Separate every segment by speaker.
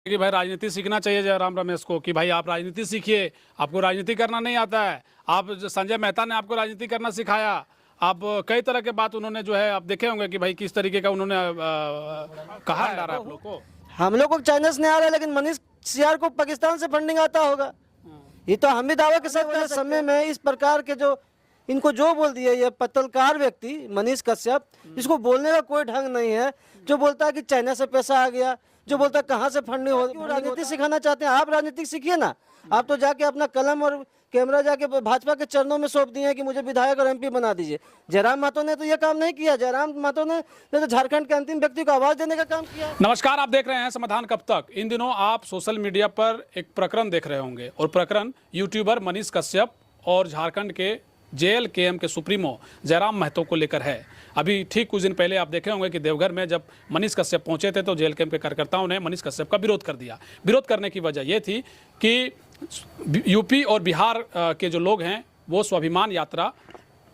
Speaker 1: कि भाई राजनीति सीखना चाहिए जयराम रमेश को कि भाई आप राजनीति सीखिए, आपको राजनीति करना नहीं आता है। आप संजय मेहता ने आपको राजनीति करना सिखाया। आप कई तरह के बात उन्होंने जो है आप देखे होंगे कि भाई किस तरीके का उन्होंने कहा है आप लोग को।
Speaker 2: हम लोग को चाइना से नहीं आ रहा है, लेकिन मनीष सियार को पाकिस्तान से फंडिंग आता होगा। ये तो हम भी दावा के साथ कह समय में इस प्रकार के जो इनको जो बोल दिया ये पत्रकार व्यक्ति मनीष कश्यप, इसको बोलने का कोई ढंग नहीं है। जो बोलता है कि चाइना से पैसा आ गया, जो बोलता है कहाँ से फंडिंग हो, राजनीति सिखाना चाहते हैं। आप राजनीति सीखिए ना। आप तो जाके अपना कलम और कैमरा जाके भाजपा के चरणों में सौंप दिए हैं कि मुझे विधायक और एमपी बना दीजिए। जयराम महतो ने तो ये काम नहीं किया। जयराम महतो ने तो झारखंड के अंतिम व्यक्ति को आवाज देने का काम किया।
Speaker 1: नमस्कार, आप देख रहे हैं समाधान कब तक। इन दिनों आप सोशल मीडिया पर एक प्रकरण देख रहे होंगे और प्रकरण यूट्यूबर मनीष कश्यप और झारखंड के JLKM के सुप्रीमो जयराम महतो को लेकर है। अभी ठीक कुछ दिन पहले आप देखे होंगे कि देवघर में जब मनीष कश्यप पहुंचे थे तो JLKM के कार्यकर्ताओं ने मनीष कश्यप का विरोध कर दिया। विरोध करने की वजह यह थी कि यूपी और बिहार के जो लोग हैं वो स्वाभिमान यात्रा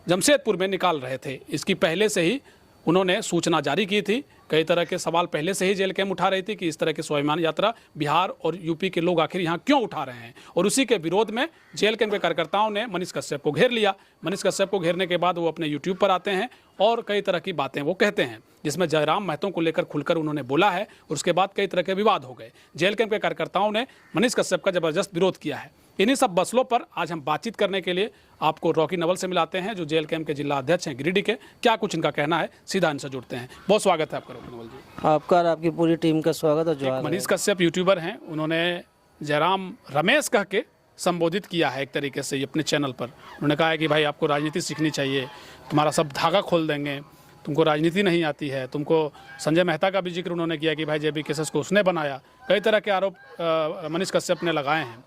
Speaker 1: जमशेदपुर में निकाल रहे थे। इसकी पहले से ही उन्होंने सूचना जारी की थी। कई तरह के सवाल पहले से ही JLKM उठा रही थी कि इस तरह की स्वाभिमान यात्रा बिहार और यूपी के लोग आखिर यहाँ क्यों उठा रहे हैं, और उसी के विरोध में JLKM के कार्यकर्ताओं ने मनीष कश्यप को घेर लिया। मनीष कश्यप को घेरने के बाद वो अपने यूट्यूब पर आते हैं और कई तरह की बातें वो कहते हैं, जिसमें जयराम महतो को लेकर खुलकर उन्होंने बोला है और उसके बाद कई तरह के विवाद हो गए। JLKM के कार्यकर्ताओं ने मनीष कश्यप का जबरदस्त विरोध किया है। इन्हीं सब मसलों पर आज हम बातचीत करने के लिए आपको रॉकी नवल से मिलाते हैं, जो JLKM के जिला अध्यक्ष हैं गिरिडीह के। क्या कुछ इनका कहना है, सीधा इनसे जुड़ते हैं। बहुत स्वागत है आपका रॉकी नवल जी।
Speaker 2: आपका और आपकी पूरी टीम का स्वागत और जोहार।
Speaker 1: मनीष कश्यप यूट्यूबर हैं, उन्होंने जयराम रमेश कह के संबोधित किया है एक तरीके से अपने चैनल पर। उन्होंने कहा है कि भाई आपको राजनीति सीखनी चाहिए, तुम्हारा सब धागा खोल देंगे, तुमको राजनीति नहीं आती है। तुमको संजय मेहता का भी जिक्र उन्होंने किया कि भाई JB केसेस को उसने बनाया। कई तरह के आरोप मनीष कश्यप ने लगाए हैं।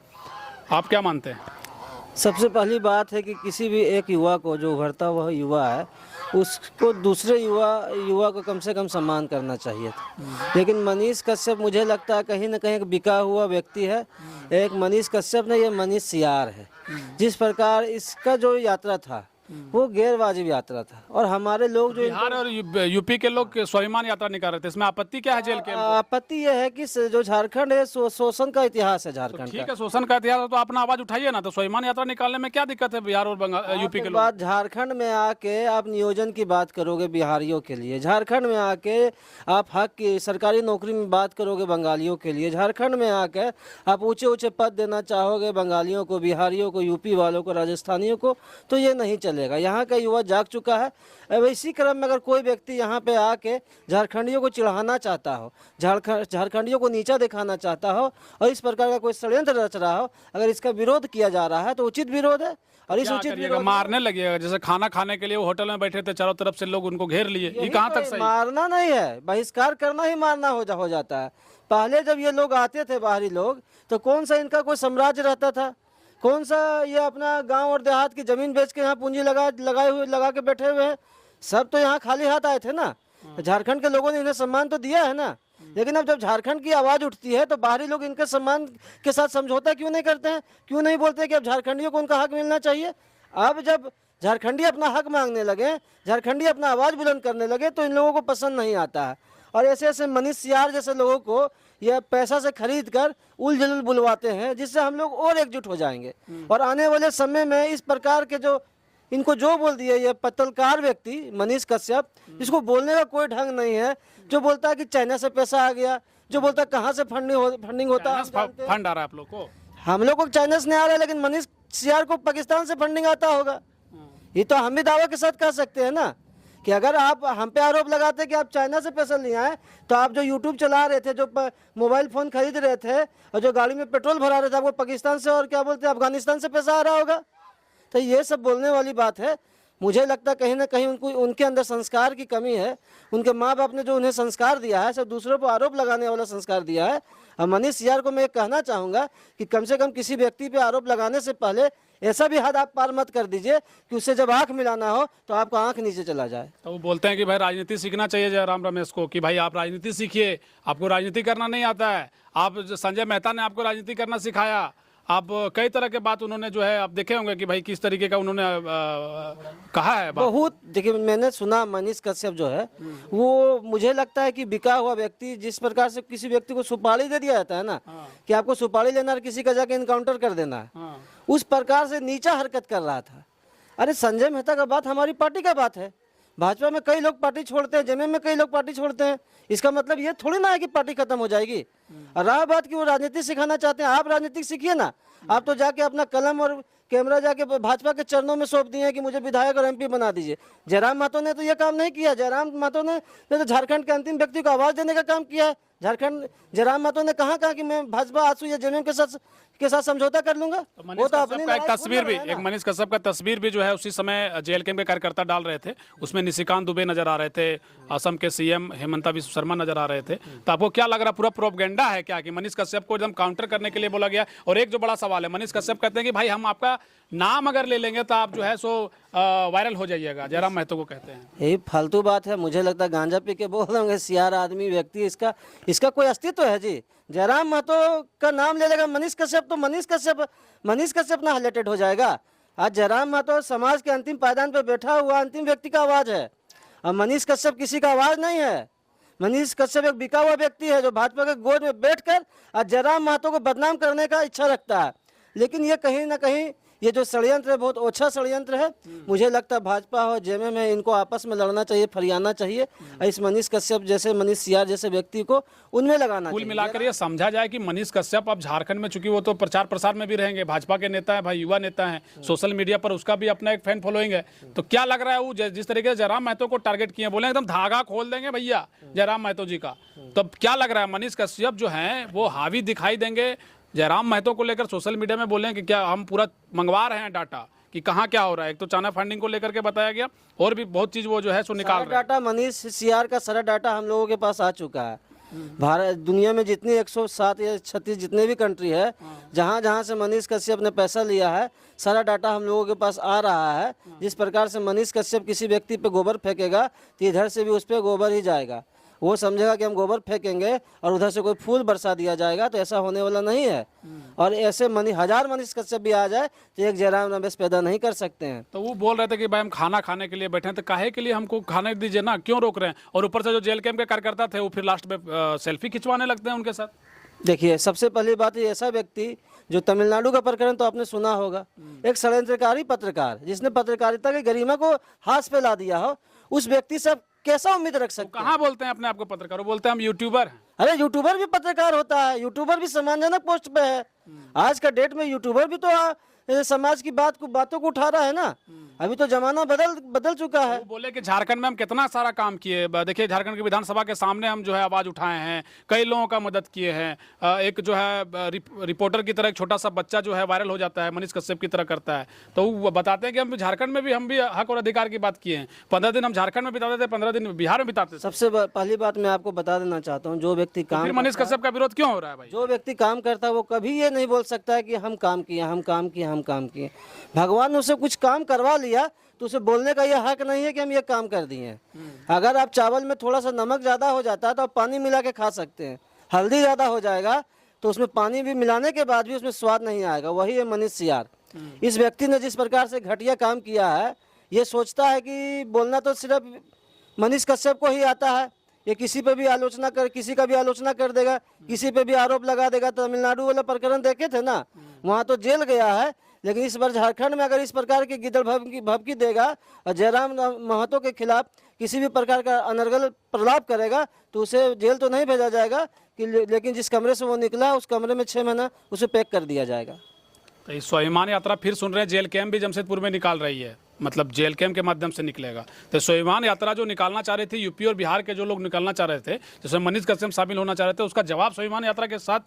Speaker 1: आप क्या मानते हैं?
Speaker 2: सबसे पहली बात है कि किसी भी एक युवा को, जो उभरता हुआ युवा है, उसको दूसरे युवा को कम से कम सम्मान करना चाहिए था। लेकिन मनीष कश्यप मुझे लगता है कहीं ना कहीं एक बिका हुआ व्यक्ति है। एक मनीष कश्यप नहीं, ये मनीष सियार है। जिस प्रकार इसका जो यात्रा था वो गैर वाजिब यात्रा था, और हमारे लोग जो
Speaker 1: बिहार और यूपी के लोग स्वाभिमान यात्रा निकाल रहे थे, इसमें आपत्ति क्या है JLKM?
Speaker 2: आपत्ति यह है कि जो झारखंड है शोषण का इतिहास है झारखंड।
Speaker 1: ठीक है, शोषण का इतिहास है तो अपना आवाज उठाइए ना। तो स्वाभिमान यात्रा निकालने में क्या दिक्कत है बिहार और यूपी के लोग?
Speaker 2: बात झारखंड में आके आप नियोजन की बात करोगे बिहारियों के लिए, झारखंड में आके आप हक की सरकारी नौकरी में बात करोगे बंगालियों के लिए, झारखंड में आके आप ऊंचे ऊंचे पद देना चाहोगे बंगालियों को, बिहारियों को, यूपी वालों को, राजस्थानियों को, तो ये नहीं चलेगा। यहाँ का युवा जाग चुका है। अब इसी क्रम में अगर कोई व्यक्ति यहाँ पे आके झारखंडियों को चिढ़ाना चाहता हो, झारखंडियों को नीचा दिखाना चाहता हो, और इस प्रकार का कोई षड्यंत्र रच रहा हो, अगर इसका विरोध किया जा रहा है तो उचित विरोध है। और इस उचित विरोध
Speaker 1: मारने लगेगा। जैसे खाना खाने के लिए वो होटल में बैठे थे, चारों तरफ से लोग उनको घेर लिए। ये कहाँ तक सही?
Speaker 2: मारना नहीं है, बहिष्कार करना ही मारना हो जाता है। पहले जब ये लोग आते थे बाहरी लोग, तो कौन सा इनका कोई साम्राज्य रहता था? कौन सा ये अपना गांव और देहात की जमीन बेच के यहाँ पूंजी लगा के बैठे हुए हैं? सब तो यहाँ खाली हाथ आए थे ना। तो झारखंड के लोगों ने इन्हें सम्मान तो दिया है ना। लेकिन अब जब झारखंड की आवाज उठती है तो बाहरी लोग इनके सम्मान के साथ समझौता क्यों नहीं करते हैं? क्यों नहीं बोलते कि अब झारखंडियों को उनका हक मिलना चाहिए? अब जब झारखंडी अपना हक मांगने लगे, झारखंडी अपना आवाज बुलंद करने लगे, तो इन लोगों को पसंद नहीं आता है। और ऐसे ऐसे मनीष सियार जैसे लोगों को यह पैसा से खरीद कर उल जलूल बुलवाते हैं, जिससे हम लोग और एकजुट हो जाएंगे। और आने वाले समय में इस प्रकार के जो इनको जो बोल दिए ये पत्रकार व्यक्ति मनीष कश्यप, इसको बोलने का कोई ढंग नहीं है। जो बोलता है कि चाइना से पैसा आ गया, जो बोलता है कहाँ से फंडिंग होता है,
Speaker 1: फंड आ रहा है आप लोग को।
Speaker 2: हम लोग को चाइना से नहीं आ रहा है, लेकिन मनीष सियार को पाकिस्तान से फंडिंग आता होगा। ये तो हम भी दावा के साथ कह सकते हैं ना कि अगर आप हम पे आरोप लगाते कि आप चाइना से पैसा नहीं आए, तो आप जो यूट्यूब चला रहे थे, जो मोबाइल फोन खरीद रहे थे, और जो गाड़ी में पेट्रोल भरा रहे थे, आपको पाकिस्तान से और क्या बोलते हैं अफगानिस्तान से पैसा आ रहा होगा। तो ये सब बोलने वाली बात है। मुझे लगता है कहीं ना कहीं उनके अंदर संस्कार की कमी है। उनके माँ बाप ने जो उन्हें संस्कार दिया है, सब दूसरों पर आरोप लगाने वाला संस्कार दिया है। और मनीष सियार को मैं कहना चाहूँगा कि कम से कम किसी व्यक्ति पे आरोप लगाने से पहले ऐसा भी हद आप पार मत कर दीजिए कि उससे जब आंख मिलाना हो तो आपका आंख नीचे चला जाए।
Speaker 1: तो वो बोलते हैं कि भाई राजनीति सीखना चाहिए जयराम रमेश को कि भाई आप राजनीति सीखिए, आपको राजनीति करना नहीं आता है। आप संजय मेहता ने आपको राजनीति करना सिखाया। आप कई तरह के बात उन्होंने जो है आप देखे होंगे कि भाई किस तरीके का उन्होंने कहा है बात।
Speaker 2: बहुत देखिए, मैंने सुना मनीष कश्यप जो है वो, मुझे लगता है कि बिका हुआ व्यक्ति, जिस प्रकार से किसी व्यक्ति को सुपारी दे दिया जाता है ना, कि आपको सुपारी लेना और किसी का जाके इनकाउंटर कर देना है, उस प्रकार से नीचा हरकत कर रहा था। अरे संजय मेहता का बात हमारी पार्टी का बात है। भाजपा में कई लोग पार्टी छोड़ते हैं, जेएमएम में कई लोग पार्टी छोड़ते हैं। इसका मतलब ये थोड़ी ना है कि पार्टी खत्म हो जाएगी। और रहा बात कि वो राजनीति सिखाना चाहते हैं, आप राजनीति सीखिए ना। आप तो जाके अपना कलम और कैमरा जाके भाजपा के चरणों में सौंप दिए हैं कि मुझे विधायक और एमपी बना दीजिए। जयराम महतो ने तो ये काम नहीं किया। जयराम महतो ने तो झारखंड के अंतिम व्यक्ति को आवाज देने का काम किया है। झारखंड जयराम महतो ने कहा कि मैं भाजपा आंसू या जेएमएम के साथ समझौता कर लूंगा।
Speaker 1: वो तो अपनी एक तस्वीर भी, एक मनीष कश्यप का तस्वीर भी जो है उसी समय जेएलके के कार्यकर्ता डाल रहे थे, उसमें निशिकांत दुबे नजर आ रहे थे, असम के सीएम हेमंता बिस्वा शर्मा नजर आ रहे थे। तो आपको क्या लग रहा, पूरा प्रोपगेंडा है क्या कि मनीष कश्यप को एकदम काउंटर करने के लिए बोला गया? और एक जो बड़ा सवाल है, मनीष कश्यप कहते हैं कि भाई हम आपका नाम अगर ले लेंगे तो आप जो है सो वायरल हो जाइएगा, जयराम महतो को कहते हैं।
Speaker 2: यही फालतू बात है। मुझे लगता है गांजा पी के बोल रहे होंगे सियार आदमी व्यक्ति, इसका कोई अस्तित्व है जी? जयराम महतो का नाम ले लेगा मनीष कश्यप तो मनीष कश्यप ना रिलेटेड हो जाएगा। आज जयराम महतो समाज के अंतिम पायदान पर बैठा हुआ अंतिम व्यक्ति का आवाज है, और मनीष कश्यप किसी का आवाज नहीं है। मनीष कश्यप एक बिका हुआ व्यक्ति है जो भाजपा के गोद में बैठकर आज जयराम महतो को बदनाम करने का इच्छा रखता है। लेकिन ये कहीं ना कहीं ये जो षड्यंत्र है बहुत ओछा षड्यंत्र है। मुझे लगता है भाजपा और जेएमएम है, इनको आपस में लड़ना चाहिए, फरियाना चाहिए। इस मनीष कश्यप जैसे, मनीष सियार जैसे व्यक्ति को उनमें लगाना
Speaker 1: कुल
Speaker 2: चाहिए।
Speaker 1: मिलाकर ये समझा जाए कि मनीष कश्यप अब झारखंड में, चूंकि वो तो प्रचार प्रसार में भी रहेंगे, भाजपा के नेता है भाई, युवा नेता है, सोशल मीडिया पर उसका भी अपना एक फैन फॉलोइंग है। तो क्या लग रहा है वो जिस तरीके से जयराम महतो को टारगेट किए, बोले एकदम धागा खोल देंगे भैया जयराम महतो जी का, तो क्या लग रहा है मनीष कश्यप जो है वो हावी दिखाई देंगे जयराम महतो को लेकर? सोशल मीडिया में बोले कि क्या हम पूरा मंगवा रहे हैं डाटा कि कहाँ क्या हो रहा है। एक तो चाइना फंडिंग को लेकर के बताया गया, और भी बहुत चीज वो जो है सो निकाल रहे हैं।
Speaker 2: डाटा मनीष सियार का सारा डाटा हम लोगों के पास आ चुका है। भारत दुनिया में जितनी 107 या 36 जितने भी कंट्री है, जहाँ जहाँ से मनीष कश्यप ने पैसा लिया है, सारा डाटा हम लोगों के पास आ रहा है। जिस प्रकार से मनीष कश्यप किसी व्यक्ति पे गोबर फेंकेगा तो इधर से भी उस पर गोबर ही जाएगा। वो समझेगा कि हम गोबर फेंकेंगे और उधर से कोई फूल बरसा दिया जाएगा, तो ऐसा होने वाला नहीं है। और ऐसे हजार मनीष कश्यप भी आ जाए तो एक जयराम रमेश पैदा नहीं कर सकते हैं।
Speaker 1: तो वो बोल रहे थे कि भाई हम खाना खाने के लिए बैठे हैं, तो काहे के लिए हमको खाने दीजिए ना, क्यों रोक रहे हैं? और ऊपर से जो जेल कैंप के कार्यकर्ता थे वो फिर लास्ट में सेल्फी खिंचवाने लगते हैं उनके साथ।
Speaker 2: देखिए, सबसे पहली बात, ये ऐसा व्यक्ति जो तमिलनाडु का प्रकरण तो आपने सुना होगा, एक षड्यंत्रकारी पत्रकार जिसने पत्रकारिता की गरिमा को हाथ पे ला दिया हो, उस व्यक्ति से कैसा उम्मीद रख सकते हैं?
Speaker 1: कहाँ बोलते हैं अपने आप को पत्रकार, वो बोलते हैं हम यूट्यूबर हैं।
Speaker 2: अरे यूट्यूबर भी पत्रकार होता है, यूट्यूबर भी सम्मानजनक पोस्ट पे है। आज का डेट में यूट्यूबर भी तो समाज की बातों को उठा रहा है ना। अभी तो जमाना बदल चुका है।
Speaker 1: वो बोले कि झारखंड में हम कितना सारा काम किए, देखिए झारखंड की विधानसभा के सामने हम जो है आवाज उठाए हैं, कई लोगों का मदद किए हैं। एक जो है रिपोर्टर की तरह एक छोटा सा बच्चा जो है वायरल हो जाता है, मनीष कश्यप की तरह करता है, तो वो बताते हैं कि हम झारखंड में भी हक और अधिकार की बात किए हैं। 15 दिन हम झारखंड में बिताते थे, 15 दिन बिहार में बिताते थे।
Speaker 2: सबसे पहली बात मैं आपको बता देना चाहता हूँ, जो व्यक्ति काम,
Speaker 1: फिर मनीष कश्यप का विरोध क्यों हो रहा है भाई?
Speaker 2: जो व्यक्ति काम करता है वो कभी ये नहीं बोल सकता है कि हम काम किए। भगवान ने उसे कुछ काम करवा लिया तो उसे बोलने का यह हक नहीं है कि हम ये काम कर दिए हैं। अगर आप चावल में थोड़ा सा नमक ज़्यादा हो जाता है तो आप पानी मिला के खा सकते हैं। हल्दी ज़्यादा हो जाएगा तो उसमें पानी भी मिलाने के बाद भी उसमें स्वाद नहीं आएगा। वही है मनीष सियार। इस व्यक्ति ने जिस प्रकार से घटिया काम किया है, ये सोचता है कि बोलना तो सिर्फ मनीष कश्यप को ही आता है। ये किसी का भी आलोचना कर देगा, किसी पे भी आरोप लगा देगा। तमिलनाडु वाला प्रकरण देखे थे ना, वहाँ तो जेल गया है, लेकिन इस बार झारखंड में अगर इस प्रकार की गिदड़ भभकी देगा और जयराम महतो के खिलाफ किसी भी प्रकार का अनर्गल प्रलाप करेगा तो उसे जेल तो नहीं भेजा जाएगा, लेकिन जिस कमरे से वो निकला उस कमरे में 6 महीना उसे पैक कर दिया जाएगा।
Speaker 1: तो इस स्वाभिमान यात्रा फिर सुन रहे हैं, जेल कैंप भी जमशेदपुर में निकाल रही है, मतलब जेल कैंप के माध्यम से निकलेगा। तो स्वाभिमान यात्रा जो निकालना चाह रही थी, यूपी और बिहार के जो लोग निकालना चाह रहे थे, जिसमें मनीष कश्यप शामिल होना चाह रहे थे, उसका जवाब स्वाभिमान यात्रा के साथ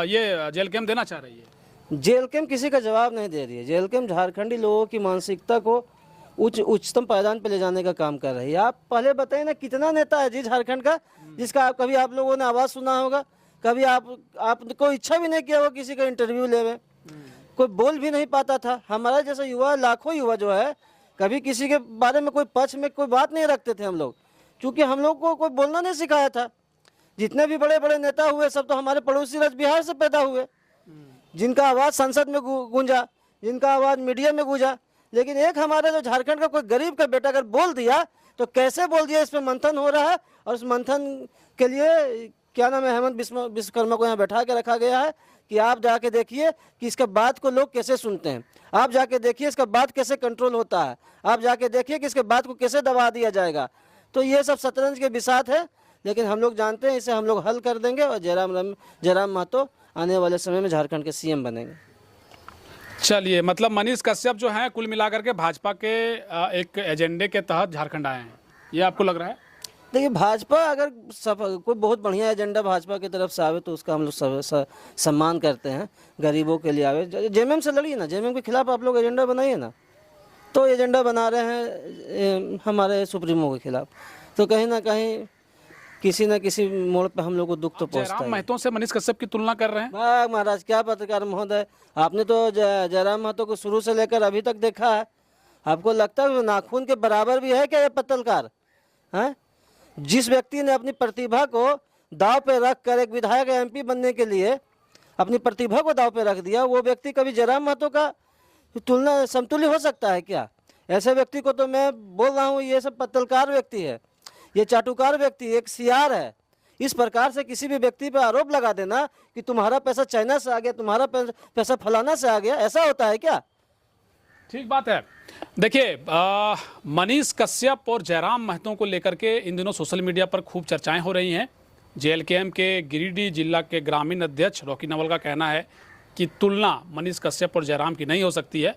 Speaker 1: ये जेल कैंप देना चाह रही है।
Speaker 2: जेल कैंप किसी का जवाब नहीं दे रही है। जेल कैंप झारखंडी लोगों की मानसिकता को उच्चतम पायदान पर ले जाने का काम कर रही है। आप पहले बताइए ना, कितना नेता है जी झारखंड का जिसका कभी आप लोगों ने आवाज़ सुना होगा? कभी आपको इच्छा भी नहीं किया होगा किसी का इंटरव्यू लेवे, कोई बोल भी नहीं पाता था। हमारा जैसा युवा, लाखों युवा जो है, कभी किसी के बारे में कोई पक्ष में कोई बात नहीं रखते थे हम लोग, क्योंकि हम लोग को कोई बोलना नहीं सिखाया था। जितने भी बड़े बड़े नेता हुए सब तो हमारे पड़ोसी राज्य बिहार से पैदा हुए। जिनका आवाज़ संसद में गूंजा, जिनका आवाज़ मीडिया में गूंजा, लेकिन एक हमारे जो झारखंड का कोई गरीब का बेटा अगर बोल दिया तो कैसे बोल दिया, इस पर मंथन हो रहा है। और उस मंथन के लिए क्या नाम है, हेमंत विश्वकर्मा को यहाँ बैठा के रखा गया है कि आप जाके देखिए कि इसका बात को लोग कैसे सुनते हैं, आप जाके देखिए इसका बात कैसे कंट्रोल होता है, आप जाके देखिए कि इसके बात को कैसे दबा दिया जाएगा। तो ये सब शतरंज के बिसात है, लेकिन हम लोग जानते हैं इसे हम लोग हल कर देंगे और जयराम महतो आने वाले समय में झारखंड के सीएम बनेंगे।
Speaker 1: चलिए, मतलब मनीष कश्यप जो हैं कुल मिलाकर के भाजपा के एक एजेंडे के तहत झारखंड आए हैं, ये आपको लग रहा है?
Speaker 2: देखिए, भाजपा अगर कोई बहुत बढ़िया एजेंडा भाजपा की तरफ से आवे तो उसका हम लोग सम्मान करते हैं। गरीबों के लिए आवे, जेएमएम से लड़िए ना, जेएमएम के खिलाफ आप लोग एजेंडा बनाइए ना। तो एजेंडा बना रहे हैं हमारे सुप्रीमो के खिलाफ, तो कहीं ना कहीं किसी न किसी मोड़ पे हम लोग को दुख तो पहुंचता है।
Speaker 1: जयराम महतो से मनीष कश्यप की तुलना कर रहे हैं?
Speaker 2: वाह महाराज, क्या पत्रकार महोदय, आपने तो जयराम महतो को शुरू से लेकर अभी तक देखा है। आपको लगता है नाखून के बराबर भी है क्या ये पत्रकार? हैं? जिस व्यक्ति ने अपनी प्रतिभा को दाव पे रख कर एक विधायक एमपी बनने के लिए अपनी प्रतिभा को दाव पे रख दिया, वो व्यक्ति कभी जयराम महतो का तुलना समतुल्य हो सकता है क्या? ऐसे व्यक्ति को तो मैं बोल रहा हूँ, ये सब पत्रकार व्यक्ति है, ये चाटुकार व्यक्ति, एक सियार है। इस प्रकार से किसी भी व्यक्ति पर आरोप लगा देना कि तुम्हारा पैसा चाइना से आ गया, तुम्हारा पैसा फलाना से आ गया, ऐसा होता है क्या?
Speaker 1: ठीक बात है। देखिए, मनीष कश्यप और जयराम महतो को लेकर के इन दिनों सोशल मीडिया पर खूब चर्चाएं हो रही हैं। जेएलकेएम के गिरिडीह जिला के ग्रामीण अध्यक्ष रॉकी नवल का कहना है कि तुलना मनीष कश्यप और जयराम की नहीं हो सकती है।